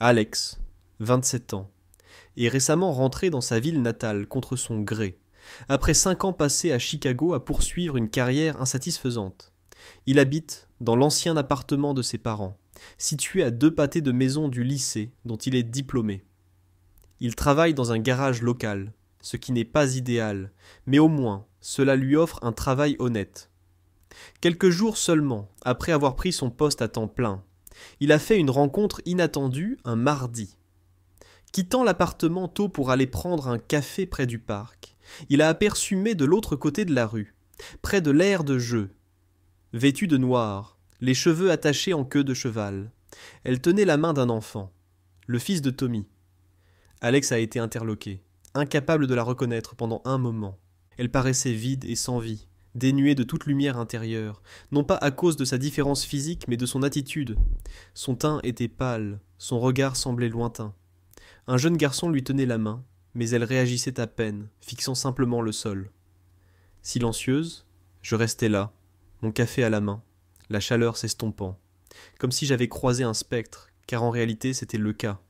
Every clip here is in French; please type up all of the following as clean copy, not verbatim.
Alex, 27 ans, est récemment rentré dans sa ville natale contre son gré, après 5 ans passés à Chicago à poursuivre une carrière insatisfaisante. Il habite dans l'ancien appartement de ses parents, situé à 2 pâtés de maison du lycée dont il est diplômé. Il travaille dans un garage local, ce qui n'est pas idéal, mais au moins cela lui offre un travail honnête. Quelques jours seulement après avoir pris son poste à temps plein, il a fait une rencontre inattendue un mardi. Quittant l'appartement tôt pour aller prendre un café près du parc, il a aperçu May de l'autre côté de la rue, près de l'aire de jeu. Vêtue de noir, les cheveux attachés en queue de cheval, elle tenait la main d'un enfant, le fils de Tommy. Alex a été interloqué, incapable de la reconnaître pendant un moment. Elle paraissait vide et sans vie, dénuée de toute lumière intérieure, non pas à cause de sa différence physique, mais de son attitude. Son teint était pâle, son regard semblait lointain. Un jeune garçon lui tenait la main, mais elle réagissait à peine, fixant simplement le sol. Silencieuse, je restais là, mon café à la main, la chaleur s'estompant, comme si j'avais croisé un spectre, car en réalité c'était le cas.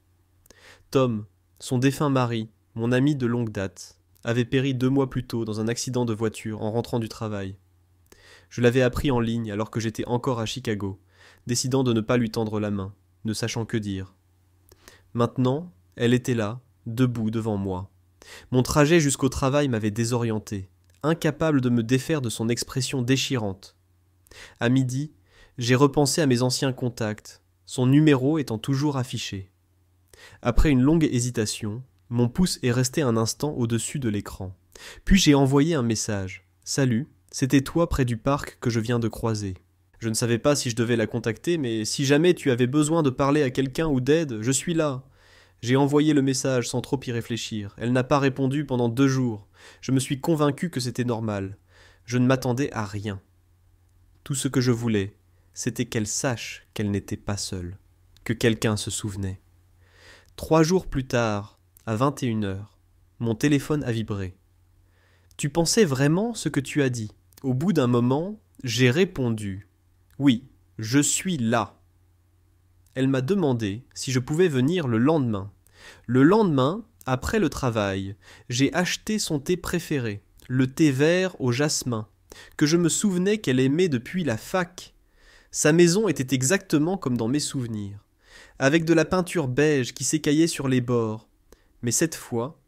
Tom, son défunt mari, mon ami de longue date, avait péri 2 mois plus tôt dans un accident de voiture en rentrant du travail. Je l'avais appris en ligne alors que j'étais encore à Chicago, décidant de ne pas lui tendre la main, ne sachant que dire. Maintenant, elle était là, debout devant moi. Mon trajet jusqu'au travail m'avait désorienté, incapable de me défaire de son expression déchirante. À midi, j'ai repensé à mes anciens contacts, son numéro étant toujours affiché. Après une longue hésitation, mon pouce est resté un instant au-dessus de l'écran. Puis j'ai envoyé un message. « Salut, c'était toi près du parc que je viens de croiser. Je ne savais pas si je devais la contacter, mais si jamais tu avais besoin de parler à quelqu'un ou d'aide, je suis là. » J'ai envoyé le message sans trop y réfléchir. Elle n'a pas répondu pendant 2 jours. Je me suis convaincu que c'était normal. Je ne m'attendais à rien. Tout ce que je voulais, c'était qu'elle sache qu'elle n'était pas seule, que quelqu'un se souvenait. 3 jours plus tard, à 21h, mon téléphone a vibré. « Tu pensais vraiment ce que tu as dit ?» Au bout d'un moment, j'ai répondu « Oui, je suis là. » Elle m'a demandé si je pouvais venir le lendemain. Le lendemain, après le travail, j'ai acheté son thé préféré, le thé vert au jasmin, que je me souvenais qu'elle aimait depuis la fac. Sa maison était exactement comme dans mes souvenirs, avec de la peinture beige qui s'écaillait sur les bords. Mais cette fois,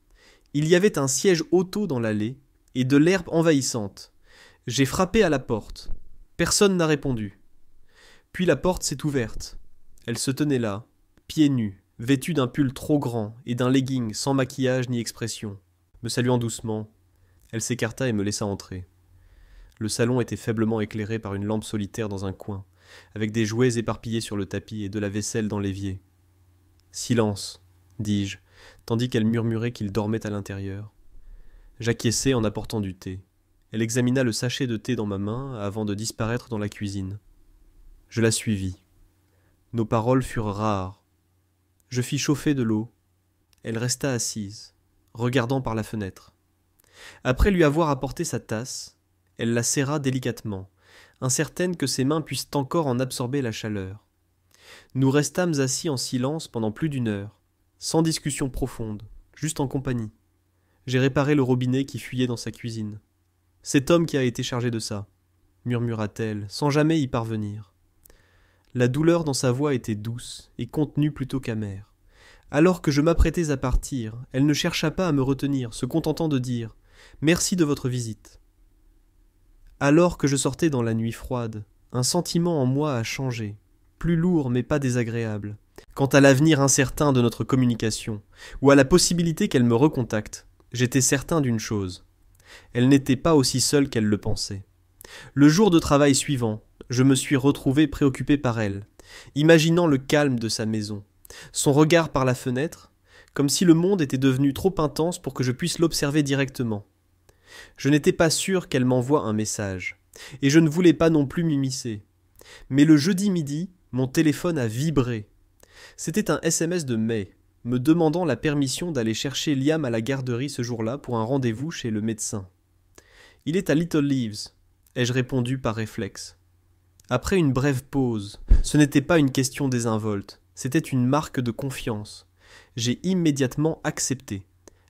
il y avait un siège auto dans l'allée et de l'herbe envahissante. J'ai frappé à la porte. Personne n'a répondu. Puis la porte s'est ouverte. Elle se tenait là, pieds nus, vêtue d'un pull trop grand et d'un legging sans maquillage ni expression. Me saluant doucement, elle s'écarta et me laissa entrer. Le salon était faiblement éclairé par une lampe solitaire dans un coin, avec des jouets éparpillés sur le tapis et de la vaisselle dans l'évier. « Silence !» dis-je, tandis qu'elle murmurait qu'il dormait à l'intérieur. J'acquiesçai en apportant du thé. Elle examina le sachet de thé dans ma main avant de disparaître dans la cuisine. Je la suivis. Nos paroles furent rares. Je fis chauffer de l'eau. Elle resta assise, regardant par la fenêtre. Après lui avoir apporté sa tasse, elle la serra délicatement, incertaine que ses mains puissent encore en absorber la chaleur. Nous restâmes assis en silence pendant plus d'1 heure, sans discussion profonde, juste en compagnie. J'ai réparé le robinet qui fuyait dans sa cuisine. « C'est Tom qui a été chargé de ça », murmura-t-elle, sans jamais y parvenir. La douleur dans sa voix était douce et contenue plutôt qu'amère. Alors que je m'apprêtais à partir, elle ne chercha pas à me retenir, se contentant de dire « Merci de votre visite ». Alors que je sortais dans la nuit froide, un sentiment en moi a changé, plus lourd mais pas désagréable. Quant à l'avenir incertain de notre communication, ou à la possibilité qu'elle me recontacte, j'étais certain d'une chose. Elle n'était pas aussi seule qu'elle le pensait. Le jour de travail suivant, je me suis retrouvé préoccupé par elle, imaginant le calme de sa maison, son regard par la fenêtre, comme si le monde était devenu trop intense pour que je puisse l'observer directement. Je n'étais pas sûr qu'elle m'envoie un message, et je ne voulais pas non plus m'immiscer. Mais le jeudi midi, mon téléphone a vibré. C'était un SMS de May, me demandant la permission d'aller chercher Liam à la garderie ce jour-là pour un rendez-vous chez le médecin. « Il est à Little Leaves », ai-je répondu par réflexe. Après une brève pause, ce n'était pas une question désinvolte, C'était une marque de confiance. J'ai immédiatement accepté.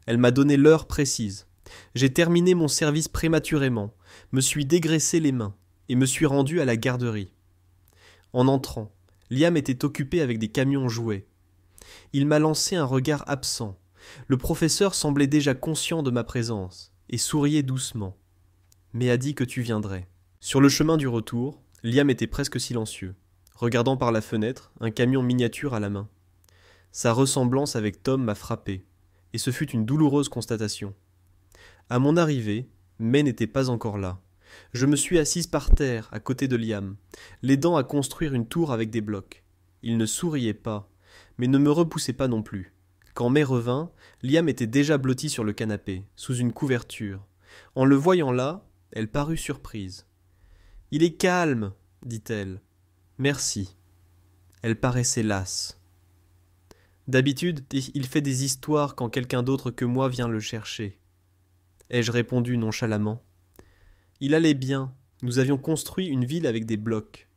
Elle m'a donné l'heure précise. J'ai terminé mon service prématurément, me suis dégraissé les mains et me suis rendu à la garderie. En entrant, Liam était occupé avec des camions jouets. Il m'a lancé un regard absent. Le professeur semblait déjà conscient de ma présence et souriait doucement, mais a dit que tu viendrais. Sur le chemin du retour, Liam était presque silencieux, regardant par la fenêtre un camion miniature à la main. Sa ressemblance avec Tom m'a frappé, et ce fut une douloureuse constatation. À mon arrivée, May n'était pas encore là. Je me suis assise par terre, à côté de Liam, l'aidant à construire une tour avec des blocs. Il ne souriait pas, mais ne me repoussait pas non plus. Quand May revint, Liam était déjà blotti sur le canapé, sous une couverture. En le voyant là, elle parut surprise. « Il est calme, dit-elle. Merci. » Elle paraissait lasse. D'habitude, il fait des histoires quand quelqu'un d'autre que moi vient le chercher. Ai-je répondu nonchalamment. Il allait bien. Nous avions construit une ville avec des blocs.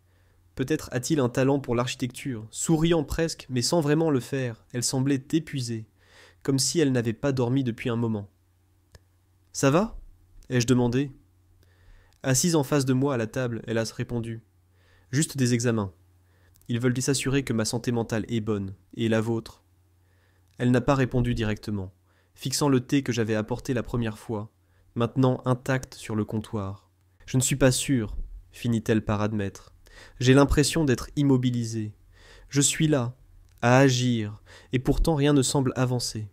Peut-être a-t-il un talent pour l'architecture, souriant presque, mais sans vraiment le faire. Elle semblait épuisée, comme si elle n'avait pas dormi depuis un moment. « Ça va » ai-je demandé. Assise en face de moi à la table, elle a répondu. « Juste des examens. Ils veulent s'assurer que ma santé mentale est bonne, et la vôtre. » Elle n'a pas répondu directement, fixant le thé que j'avais apporté la première fois, maintenant intact sur le comptoir. « Je ne suis pas sûre, » finit-elle par admettre. « J'ai l'impression d'être immobilisée. Je suis là, à agir, et pourtant rien ne semble avancer. »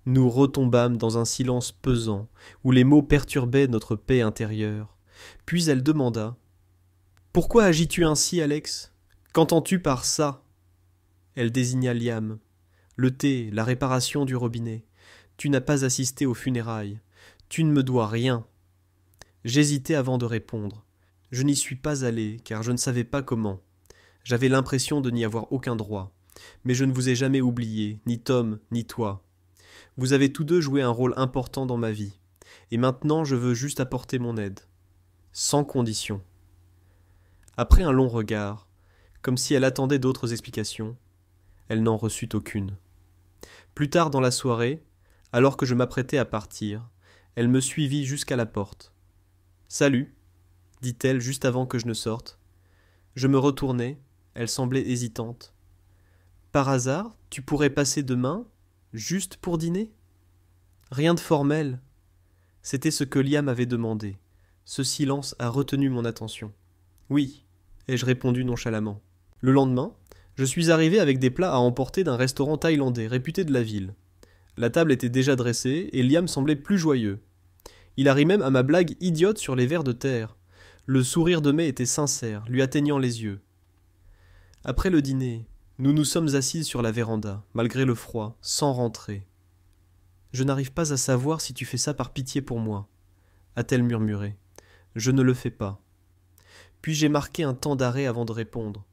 Nous retombâmes dans un silence pesant, où les mots perturbaient notre paix intérieure. Puis elle demanda « Pourquoi agis-tu ainsi, Alex? Qu'entends-tu par ça ?» Elle désigna Liam. « Le thé, la réparation du robinet. Tu n'as pas assisté aux funérailles. Tu ne me dois rien. » J'hésitais avant de répondre. Je n'y suis pas allé, car je ne savais pas comment. J'avais l'impression de n'y avoir aucun droit. Mais je ne vous ai jamais oublié, ni Tom, ni toi. Vous avez tous deux joué un rôle important dans ma vie. Et maintenant, je veux juste apporter mon aide. Sans condition. Après un long regard, comme si elle attendait d'autres explications, elle n'en reçut aucune. Plus tard dans la soirée, alors que je m'apprêtais à partir, elle me suivit jusqu'à la porte. « Salut !» dit-elle juste avant que je ne sorte. Je me retournai, elle semblait hésitante. « Par hasard, tu pourrais passer demain, juste pour dîner ?» Rien de formel. C'était ce que Liam avait demandé. Ce silence a retenu mon attention. « Oui », ai-je répondu nonchalamment. Le lendemain, je suis arrivé avec des plats à emporter d'un restaurant thaïlandais réputé de la ville. La table était déjà dressée et Liam semblait plus joyeux. Il a ri même à ma blague idiote sur les vers de terre. Le sourire de May était sincère, lui atteignant les yeux. Après le dîner, nous nous sommes assises sur la véranda, malgré le froid, sans rentrer. « Je n'arrive pas à savoir si tu fais ça par pitié pour moi, » a-t-elle murmuré. « Je ne le fais pas. » Puis j'ai marqué un temps d'arrêt avant de répondre,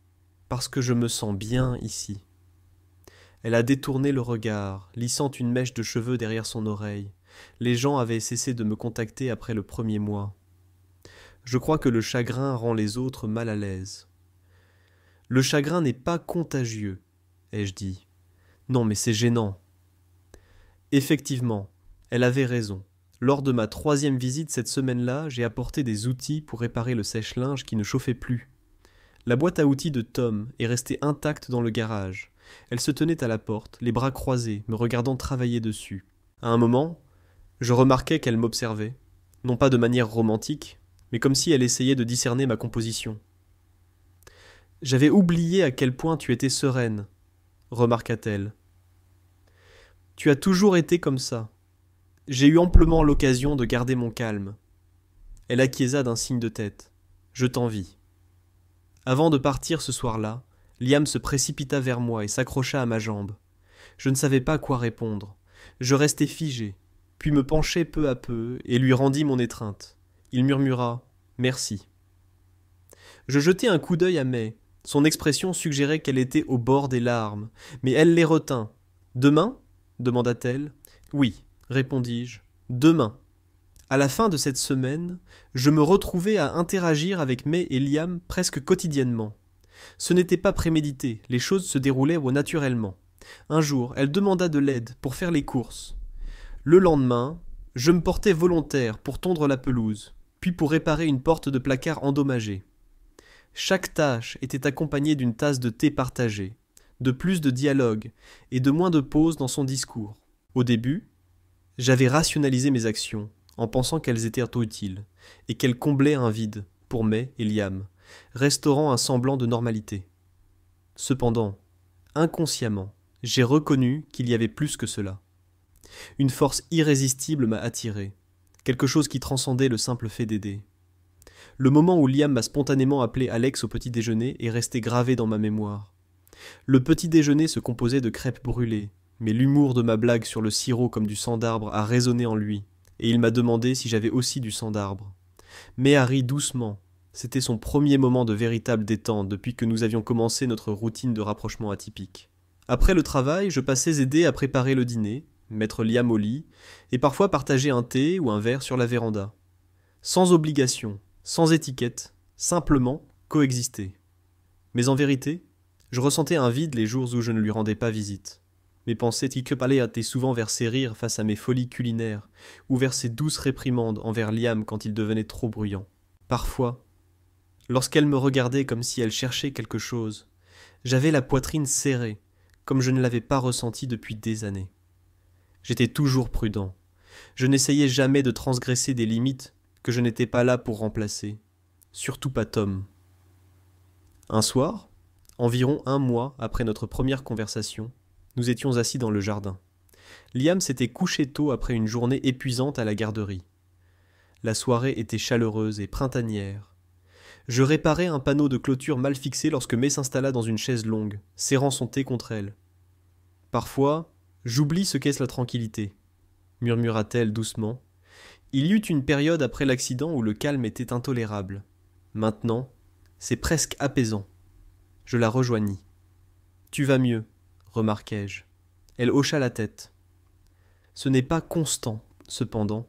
parce que je me sens bien ici. Elle a détourné le regard, lissant une mèche de cheveux derrière son oreille. Les gens avaient cessé de me contacter après le premier mois. Je crois que le chagrin rend les autres mal à l'aise. Le chagrin n'est pas contagieux, ai-je dit. Non, mais c'est gênant. Effectivement, elle avait raison. Lors de ma 3e visite cette semaine-là, j'ai apporté des outils pour réparer le sèche-linge qui ne chauffait plus. La boîte à outils de Tom est restée intacte dans le garage. Elle se tenait à la porte, les bras croisés, me regardant travailler dessus. À un moment, je remarquai qu'elle m'observait, non pas de manière romantique, mais comme si elle essayait de discerner ma composition. « J'avais oublié à quel point tu étais sereine, » remarqua-t-elle. « Tu as toujours été comme ça. J'ai eu amplement l'occasion de garder mon calme. » Elle acquiesça d'un signe de tête. « Je t'envie. » Avant de partir ce soir-là, Liam se précipita vers moi et s'accrocha à ma jambe. Je ne savais pas quoi répondre. Je restai figé, puis me penchai peu à peu et lui rendis mon étreinte. Il murmura « Merci ». Je jetai un coup d'œil à May. Son expression suggérait qu'elle était au bord des larmes, mais elle les retint. « Demain » demanda-t-elle. « Oui », répondis-je. « Demain ». À la fin de cette semaine, je me retrouvai à interagir avec May et Liam presque quotidiennement. Ce n'était pas prémédité, les choses se déroulaient naturellement. Un jour, elle demanda de l'aide pour faire les courses. Le lendemain, je me portais volontaire pour tondre la pelouse, puis pour réparer une porte de placard endommagée. Chaque tâche était accompagnée d'une tasse de thé partagée, de plus de dialogue et de moins de pauses dans son discours. Au début, j'avais rationalisé mes actions, en pensant qu'elles étaient utiles, et qu'elles comblaient un vide, pour May et Liam, restaurant un semblant de normalité. Cependant, inconsciemment, j'ai reconnu qu'il y avait plus que cela. Une force irrésistible m'a attiré, quelque chose qui transcendait le simple fait d'aider. Le moment où Liam m'a spontanément appelé Alex au petit déjeuner est resté gravé dans ma mémoire. Le petit déjeuner se composait de crêpes brûlées, mais l'humour de ma blague sur le sirop comme du sang d'arbre a résonné en lui, et il m'a demandé si j'avais aussi du sang d'arbre. Mais a ri doucement. C'était son premier moment de véritable détente depuis que nous avions commencé notre routine de rapprochement atypique. Après le travail, je passais aider à préparer le dîner, mettre Liam au lit, et parfois partager un thé ou un verre sur la véranda. Sans obligation, sans étiquette, simplement coexister. Mais en vérité, je ressentais un vide les jours où je ne lui rendais pas visite. Mes pensées étaient souvent vers ses rires face à mes folies culinaires, ou vers ses douces réprimandes envers Liam quand il devenait trop bruyant. Parfois, lorsqu'elle me regardait comme si elle cherchait quelque chose, j'avais la poitrine serrée, comme je ne l'avais pas ressenti depuis des années. J'étais toujours prudent. Je n'essayais jamais de transgresser des limites que je n'étais pas là pour remplacer. Surtout pas Tom. Un soir, environ un mois après notre première conversation, nous étions assis dans le jardin. Liam s'était couché tôt après une journée épuisante à la garderie. La soirée était chaleureuse et printanière. Je réparais un panneau de clôture mal fixé lorsque May s'installa dans une chaise longue, serrant son thé contre elle. « Parfois, j'oublie ce qu'est la tranquillité, » murmura-t-elle doucement. Il y eut une période après l'accident où le calme était intolérable. Maintenant, c'est presque apaisant. Je la rejoignis. « Tu vas mieux, » remarquai-je. Elle hocha la tête. Ce n'est pas constant, cependant.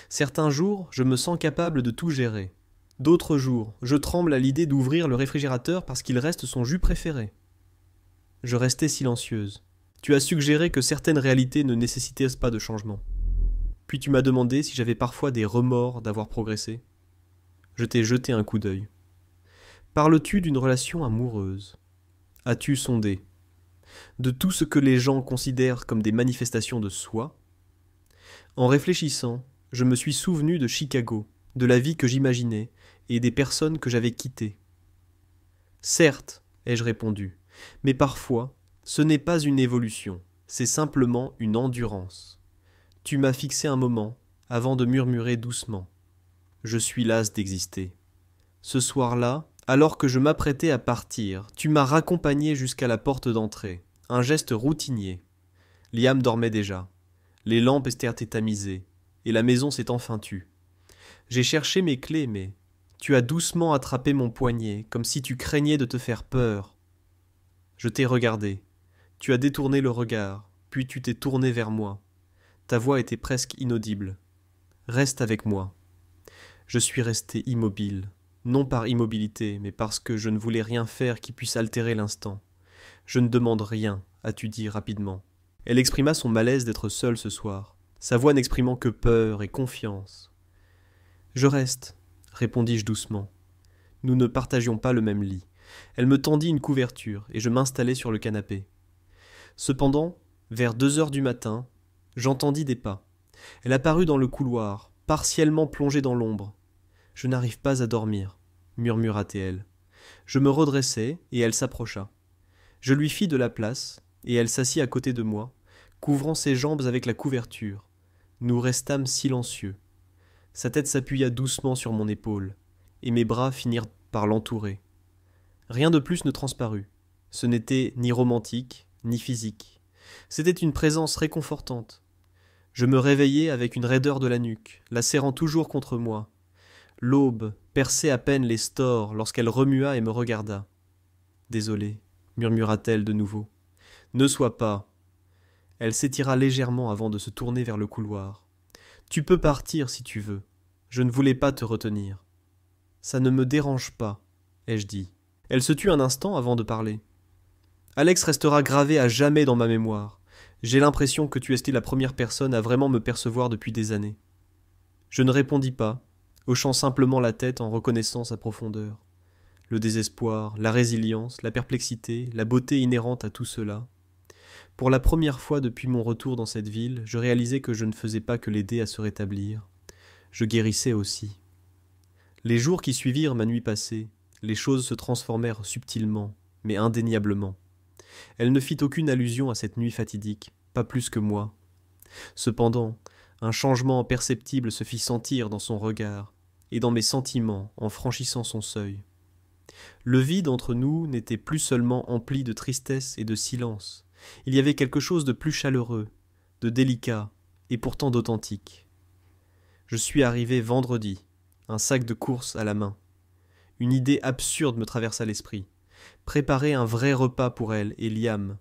Certains jours, je me sens capable de tout gérer. D'autres jours, je tremble à l'idée d'ouvrir le réfrigérateur parce qu'il reste son jus préféré. Je restai silencieuse. Tu as suggéré que certaines réalités ne nécessitaient pas de changement. Puis tu m'as demandé si j'avais parfois des remords d'avoir progressé. Je t'ai jeté un coup d'œil. Parles-tu d'une relation amoureuse ? As-tu sondé ? De tout ce que les gens considèrent comme des manifestations de soi ? En réfléchissant, je me suis souvenu de Chicago, de la vie que j'imaginais et des personnes que j'avais quittées. Certes, ai-je répondu, mais parfois, ce n'est pas une évolution, c'est simplement une endurance. Tu m'as fixé un moment, avant de murmurer doucement. Je suis lasse d'exister. Ce soir-là, alors que je m'apprêtais à partir, tu m'as raccompagné jusqu'à la porte d'entrée, un geste routinier. Liam dormait déjà. Les lampes étaient tamisées, et la maison s'est enfin tue. J'ai cherché mes clés, mais tu as doucement attrapé mon poignet, comme si tu craignais de te faire peur. Je t'ai regardé. Tu as détourné le regard, puis tu t'es tourné vers moi. Ta voix était presque inaudible. Reste avec moi. Je suis resté immobile, non par immobilité, mais parce que je ne voulais rien faire qui puisse altérer l'instant. Je ne demande rien, as-tu dit rapidement. Elle exprima son malaise d'être seule ce soir, sa voix n'exprimant que peur et confiance. Je reste, répondis-je doucement. Nous ne partagions pas le même lit. Elle me tendit une couverture et je m'installai sur le canapé. Cependant, vers 2 heures du matin, j'entendis des pas. Elle apparut dans le couloir, partiellement plongée dans l'ombre. « Je n'arrive pas à dormir, » murmura-t-elle. Je me redressai et elle s'approcha. Je lui fis de la place et elle s'assit à côté de moi, couvrant ses jambes avec la couverture. Nous restâmes silencieux. Sa tête s'appuya doucement sur mon épaule, et mes bras finirent par l'entourer. Rien de plus ne transparut. Ce n'était ni romantique, ni physique. C'était une présence réconfortante. Je me réveillai avec une raideur de la nuque, la serrant toujours contre moi. L'aube perçait à peine les stores lorsqu'elle remua et me regarda. « Désolée, » murmura-t-elle de nouveau. « Ne sois pas. » Elle s'étira légèrement avant de se tourner vers le couloir. « Tu peux partir si tu veux. Je ne voulais pas te retenir. »« Ça ne me dérange pas, » ai-je dit. Elle se tut un instant avant de parler. Alex restera gravé à jamais dans ma mémoire. J'ai l'impression que tu étais la première personne à vraiment me percevoir depuis des années. Je ne répondis pas, hochant simplement la tête en reconnaissant sa profondeur. Le désespoir, la résilience, la perplexité, la beauté inhérente à tout cela. Pour la première fois depuis mon retour dans cette ville, je réalisais que je ne faisais pas que l'aider à se rétablir. Je guérissais aussi. Les jours qui suivirent ma nuit passée, les choses se transformèrent subtilement, mais indéniablement. Elle ne fit aucune allusion à cette nuit fatidique, pas plus que moi. Cependant, un changement perceptible se fit sentir dans son regard, et dans mes sentiments en franchissant son seuil. Le vide entre nous n'était plus seulement empli de tristesse et de silence, il y avait quelque chose de plus chaleureux, de délicat, et pourtant d'authentique. Je suis arrivé vendredi, un sac de course à la main. Une idée absurde me traversa l'esprit. Préparer un vrai repas pour elle et Liam.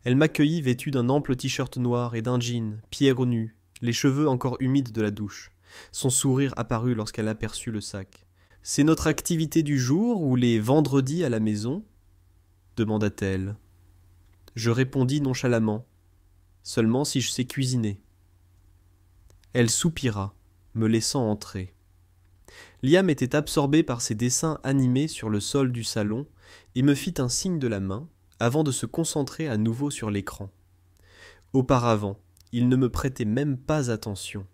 Elle m'accueillit vêtue d'un ample t-shirt noir et d'un jean, pieds nus, les cheveux encore humides de la douche. Son sourire apparut lorsqu'elle aperçut le sac. « C'est notre activité du jour ou les vendredis à la maison ?» demanda-t-elle. Je répondis nonchalamment. « Seulement si je sais cuisiner. » Elle soupira, me laissant entrer. Liam était absorbé par ses dessins animés sur le sol du salon et me fit un signe de la main avant de se concentrer à nouveau sur l'écran. Auparavant, il ne me prêtait même pas attention.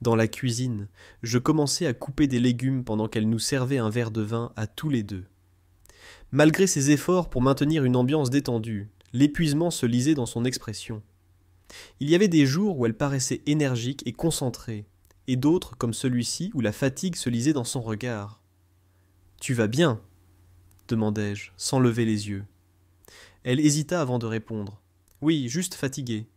Dans la cuisine, je commençais à couper des légumes pendant qu'elle nous servait un verre de vin à tous les deux. Malgré ses efforts pour maintenir une ambiance détendue, l'épuisement se lisait dans son expression. Il y avait des jours où elle paraissait énergique et concentrée, et d'autres comme celui-ci où la fatigue se lisait dans son regard. « Tu vas bien ?» demandai-je, sans lever les yeux. Elle hésita avant de répondre. « Oui, juste fatiguée.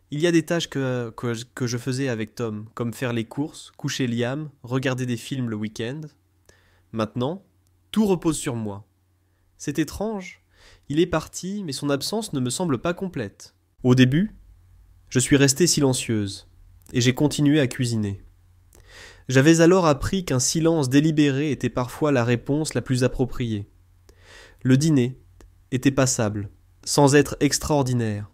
Il y a des tâches que je faisais avec Tom, comme faire les courses, coucher Liam, regarder des films le week-end. Maintenant, tout repose sur moi. C'est étrange. Il est parti, mais son absence ne me semble pas complète. Au début, je suis restée silencieuse, et j'ai continué à cuisiner. J'avais alors appris qu'un silence délibéré était parfois la réponse la plus appropriée. Le dîner était passable, sans être extraordinaire,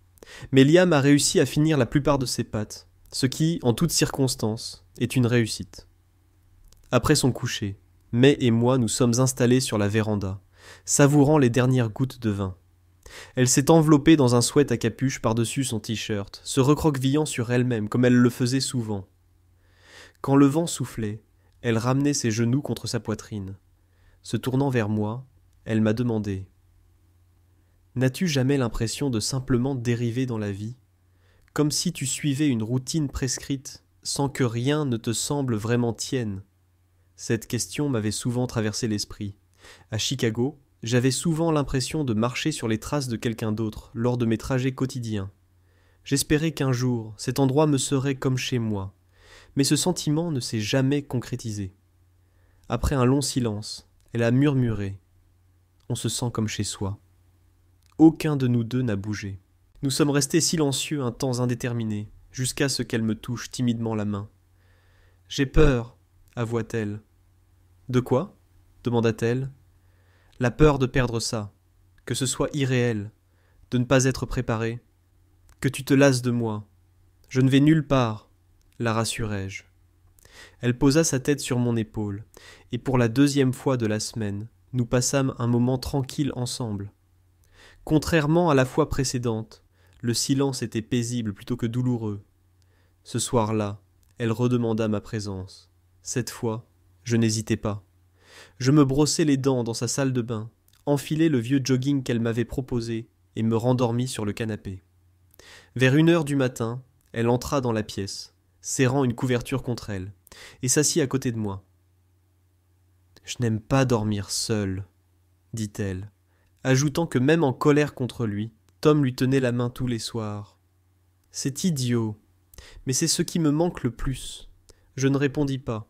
mais Liam a réussi à finir la plupart de ses pâtes, ce qui, en toutes circonstances, est une réussite. Après son coucher, May et moi nous sommes installés sur la véranda, savourant les dernières gouttes de vin. Elle s'est enveloppée dans un sweat à capuche par-dessus son t-shirt, se recroquevillant sur elle-même comme elle le faisait souvent. Quand le vent soufflait, elle ramenait ses genoux contre sa poitrine. Se tournant vers moi, elle m'a demandé « N'as-tu jamais l'impression de simplement dériver dans la vie, comme si tu suivais une routine prescrite, sans que rien ne te semble vraiment tienne ?» Cette question m'avait souvent traversé l'esprit. À Chicago, j'avais souvent l'impression de marcher sur les traces de quelqu'un d'autre lors de mes trajets quotidiens. J'espérais qu'un jour, cet endroit me serait comme chez moi, mais ce sentiment ne s'est jamais concrétisé. Après un long silence, elle a murmuré « On se sent comme chez soi ». Aucun de nous deux n'a bougé. Nous sommes restés silencieux un temps indéterminé, jusqu'à ce qu'elle me touche timidement la main. « J'ai peur », avoua-t-elle. « De quoi ?» demanda-t-elle. « La peur de perdre ça, que ce soit irréel, de ne pas être préparé, que tu te lasses de moi. Je ne vais nulle part, la rassurai-je. Elle posa sa tête sur mon épaule, et pour la deuxième fois de la semaine, nous passâmes un moment tranquille ensemble. Contrairement à la fois précédente, le silence était paisible plutôt que douloureux. Ce soir-là, elle redemanda ma présence. Cette fois, je n'hésitais pas. Je me brossai les dents dans sa salle de bain, enfilai le vieux jogging qu'elle m'avait proposé et me rendormis sur le canapé. Vers 1 heure du matin, elle entra dans la pièce, serrant une couverture contre elle, et s'assit à côté de moi. « Je n'aime pas dormir seule, » dit-elle, ajoutant que même en colère contre lui, Tom lui tenait la main tous les soirs. « C'est idiot, mais c'est ce qui me manque le plus. » Je ne répondis pas.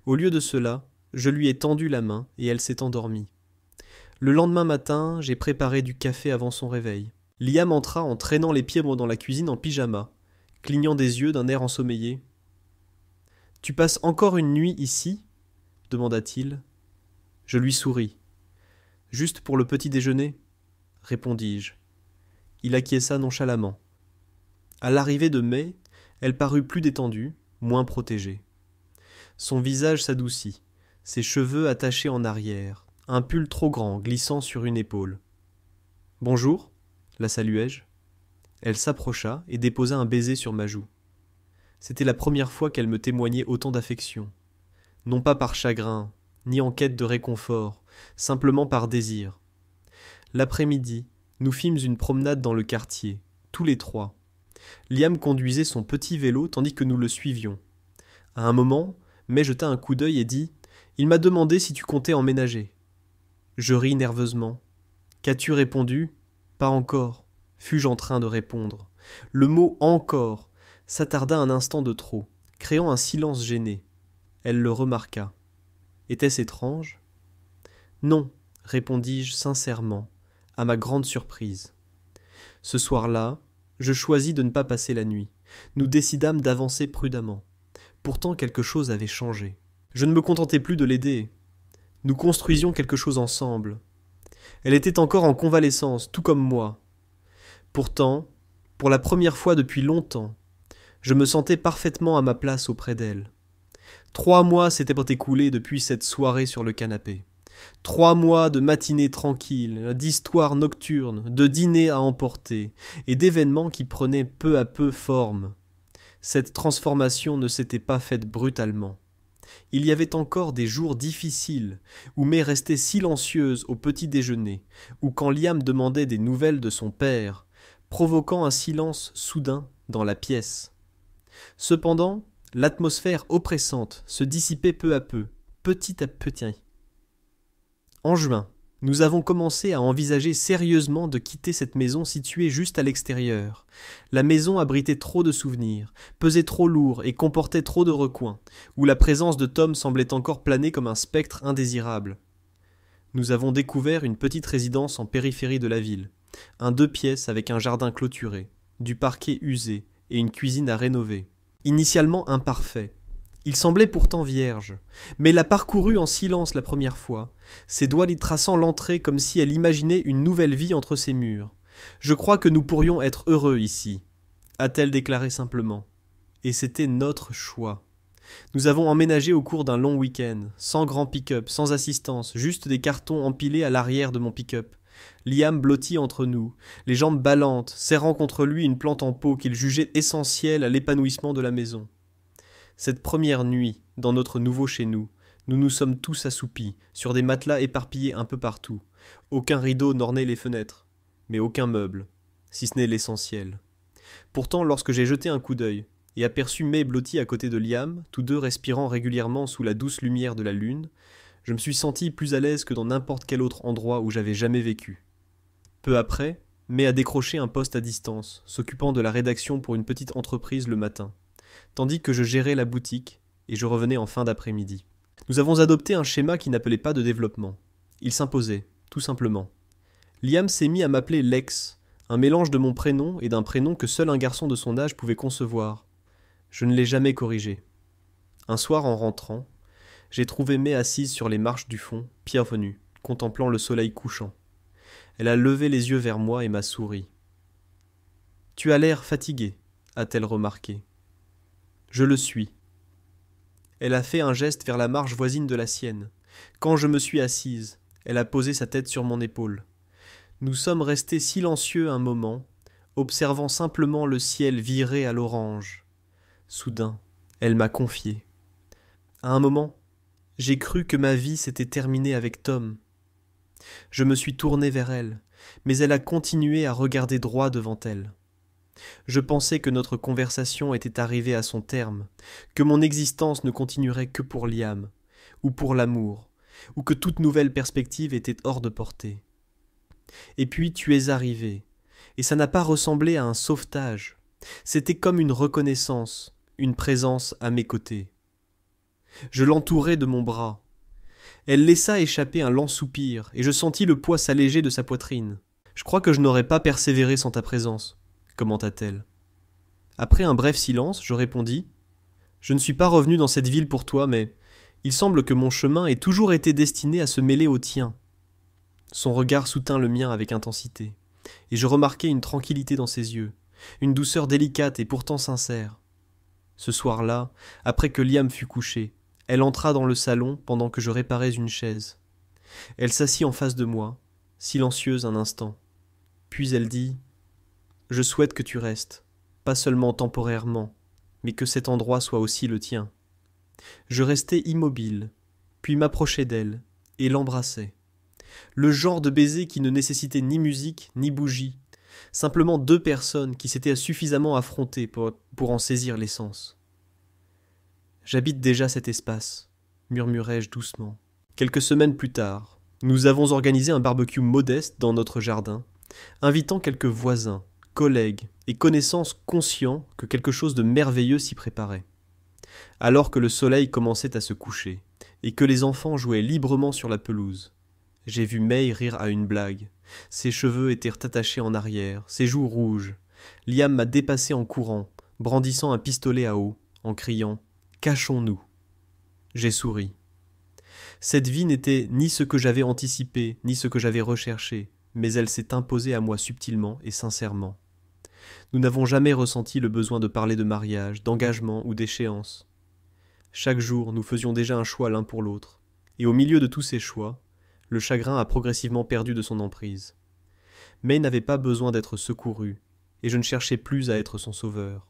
Au lieu de cela, je lui ai tendu la main et elle s'est endormie. Le lendemain matin, j'ai préparé du café avant son réveil. Liam entra en traînant les pieds dans la cuisine en pyjama, clignant des yeux d'un air ensommeillé. « Tu passes encore une nuit ici ?» demanda-t-il. Je lui souris. Juste pour le petit déjeuner, répondis-je. Il acquiesça nonchalamment. À l'arrivée de mai, elle parut plus détendue, moins protégée. Son visage s'adoucit, ses cheveux attachés en arrière, un pull trop grand glissant sur une épaule. « Bonjour » la saluai-je. Elle s'approcha et déposa un baiser sur ma joue. C'était la première fois qu'elle me témoignait autant d'affection. Non pas par chagrin, ni en quête de réconfort, simplement par désir. L'après-midi, nous fîmes une promenade dans le quartier, tous les trois. Liam conduisait son petit vélo tandis que nous le suivions. À un moment, Mai jeta un coup d'œil et dit « Il m'a demandé si tu comptais emménager. » Je ris nerveusement. « Qu'as-tu répondu ? » « Pas encore. » Fus-je en train de répondre. Le mot « encore » s'attarda un instant de trop, créant un silence gêné. Elle le remarqua. Était-ce étrange ? Non, répondis-je sincèrement, à ma grande surprise. Ce soir-là, je choisis de ne pas passer la nuit. Nous décidâmes d'avancer prudemment. Pourtant quelque chose avait changé. Je ne me contentais plus de l'aider. Nous construisions quelque chose ensemble. Elle était encore en convalescence, tout comme moi. Pourtant, pour la première fois depuis longtemps, je me sentais parfaitement à ma place auprès d'elle. 3 mois s'étaient écoulés depuis cette soirée sur le canapé. 3 mois de matinées tranquilles, d'histoires nocturnes, de dîners à emporter, et d'événements qui prenaient peu à peu forme. Cette transformation ne s'était pas faite brutalement. Il y avait encore des jours difficiles, où Mai restait silencieuse au petit déjeuner, ou quand Liam demandait des nouvelles de son père, provoquant un silence soudain dans la pièce. Cependant, l'atmosphère oppressante se dissipait peu à peu, petit à petit. En juin, nous avons commencé à envisager sérieusement de quitter cette maison située juste à l'extérieur. La maison abritait trop de souvenirs, pesait trop lourd et comportait trop de recoins, où la présence de Tom semblait encore planer comme un spectre indésirable. Nous avons découvert une petite résidence en périphérie de la ville, un 2 pièces avec un jardin clôturé, du parquet usé et une cuisine à rénover. Initialement imparfait, il semblait pourtant vierge, mais l'a parcouru en silence la première fois, ses doigts lui traçant l'entrée comme si elle imaginait une nouvelle vie entre ses murs. « Je crois que nous pourrions être heureux ici », a-t-elle déclaré simplement. Et c'était notre choix. Nous avons emménagé au cours d'un long week-end, sans grand pick-up, sans assistance, juste des cartons empilés à l'arrière de mon pick-up. Liam blotti entre nous, les jambes ballantes, serrant contre lui une plante en pot qu'il jugeait essentielle à l'épanouissement de la maison. Cette première nuit, dans notre nouveau chez nous, nous nous sommes tous assoupis, sur des matelas éparpillés un peu partout. Aucun rideau n'ornait les fenêtres, mais aucun meuble, si ce n'est l'essentiel. Pourtant, lorsque j'ai jeté un coup d'œil, et aperçu Mai blottie à côté de Liam, tous deux respirant régulièrement sous la douce lumière de la lune, je me suis senti plus à l'aise que dans n'importe quel autre endroit où j'avais jamais vécu. Peu après, Mai a décroché un poste à distance, s'occupant de la rédaction pour une petite entreprise le matin, tandis que je gérais la boutique et je revenais en fin d'après-midi. Nous avons adopté un schéma qui n'appelait pas de développement. Il s'imposait, tout simplement. Liam s'est mis à m'appeler Lex, un mélange de mon prénom et d'un prénom que seul un garçon de son âge pouvait concevoir. Je ne l'ai jamais corrigé. Un soir, en rentrant, j'ai trouvé Mai assise sur les marches du fond, pieds nus, contemplant le soleil couchant. Elle a levé les yeux vers moi et m'a souri. « Tu as l'air fatigué », a-t-elle remarqué. Je le suis. Elle a fait un geste vers la marche voisine de la sienne. Quand je me suis assise, elle a posé sa tête sur mon épaule. Nous sommes restés silencieux un moment, observant simplement le ciel viré à l'orange. Soudain, elle m'a confié. À un moment, j'ai cru que ma vie s'était terminée avec Tom. Je me suis tourné vers elle, mais elle a continué à regarder droit devant elle. Je pensais que notre conversation était arrivée à son terme, que mon existence ne continuerait que pour Liam, ou pour l'amour, ou que toute nouvelle perspective était hors de portée. Et puis tu es arrivé, et ça n'a pas ressemblé à un sauvetage. C'était comme une reconnaissance, une présence à mes côtés. Je l'entourai de mon bras. Elle laissa échapper un lent soupir, et je sentis le poids s'alléger de sa poitrine. « Je crois que je n'aurais pas persévéré sans ta présence », commenta-t-elle. Après un bref silence, je répondis « Je ne suis pas revenu dans cette ville pour toi, mais il semble que mon chemin ait toujours été destiné à se mêler au tien. » Son regard soutint le mien avec intensité, et je remarquai une tranquillité dans ses yeux, une douceur délicate et pourtant sincère. Ce soir-là, après que Liam fut couché, elle entra dans le salon pendant que je réparais une chaise. Elle s'assit en face de moi, silencieuse un instant. Puis elle dit « Je souhaite que tu restes, pas seulement temporairement, mais que cet endroit soit aussi le tien. » Je restai immobile, puis m'approchai d'elle et l'embrassai. Le genre de baiser qui ne nécessitait ni musique ni bougie, simplement deux personnes qui s'étaient suffisamment affrontées pour en saisir l'essence. « J'habite déjà cet espace, » murmurai-je doucement. Quelques semaines plus tard, nous avons organisé un barbecue modeste dans notre jardin, invitant quelques voisins, collègues et connaissances conscients que quelque chose de merveilleux s'y préparait. Alors que le soleil commençait à se coucher et que les enfants jouaient librement sur la pelouse, j'ai vu May rire à une blague. Ses cheveux étaient attachés en arrière, ses joues rouges. Liam m'a dépassé en courant, brandissant un pistolet à eau, en criant « Cachons-nous !» J'ai souri. Cette vie n'était ni ce que j'avais anticipé, ni ce que j'avais recherché, mais elle s'est imposée à moi subtilement et sincèrement. Nous n'avons jamais ressenti le besoin de parler de mariage, d'engagement ou d'échéance. Chaque jour, nous faisions déjà un choix l'un pour l'autre, et au milieu de tous ces choix, le chagrin a progressivement perdu de son emprise. May n'avait pas besoin d'être secourue, et je ne cherchais plus à être son sauveur.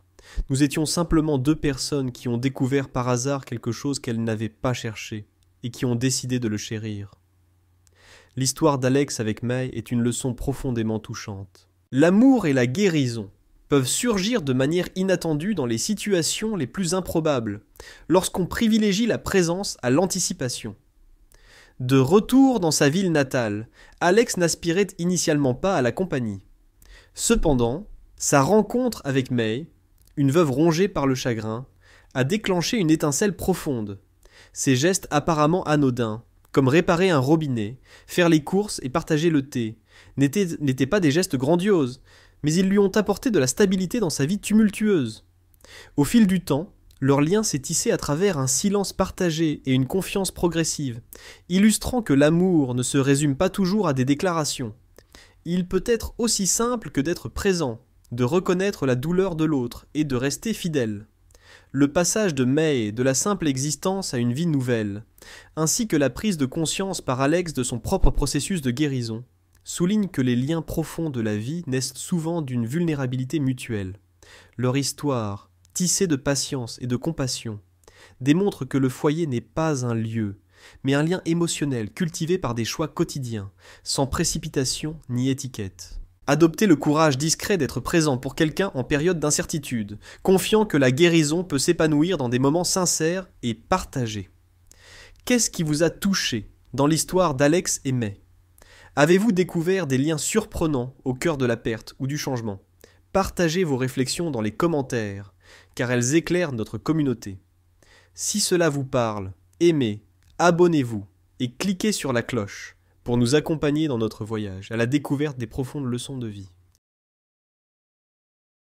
Nous étions simplement deux personnes qui ont découvert par hasard quelque chose qu'elles n'avaient pas cherché, et qui ont décidé de le chérir. L'histoire d'Alex avec May est une leçon profondément touchante. L'amour et la guérison peuvent surgir de manière inattendue dans les situations les plus improbables, lorsqu'on privilégie la présence à l'anticipation. De retour dans sa ville natale, Alex n'aspirait initialement pas à la compagnie. Cependant, sa rencontre avec May, une veuve rongée par le chagrin, a déclenché une étincelle profonde. Ses gestes apparemment anodins, comme réparer un robinet, faire les courses et partager le thé, n'étaient pas des gestes grandioses, mais ils lui ont apporté de la stabilité dans sa vie tumultueuse. Au fil du temps, leur lien s'est tissé à travers un silence partagé et une confiance progressive, illustrant que l'amour ne se résume pas toujours à des déclarations. Il peut être aussi simple que d'être présent, de reconnaître la douleur de l'autre et de rester fidèle. Le passage de May de la simple existence à une vie nouvelle, ainsi que la prise de conscience par Alex de son propre processus de guérison, souligne que les liens profonds de la vie naissent souvent d'une vulnérabilité mutuelle. Leur histoire, tissée de patience et de compassion, démontre que le foyer n'est pas un lieu, mais un lien émotionnel cultivé par des choix quotidiens, sans précipitation ni étiquette. Adoptez le courage discret d'être présent pour quelqu'un en période d'incertitude, confiant que la guérison peut s'épanouir dans des moments sincères et partagés. Qu'est-ce qui vous a touché dans l'histoire d'Alex et May ? Avez-vous découvert des liens surprenants au cœur de la perte ou du changement ? Partagez vos réflexions dans les commentaires, car elles éclairent notre communauté. Si cela vous parle, aimez, abonnez-vous et cliquez sur la cloche pour nous accompagner dans notre voyage à la découverte des profondes leçons de vie.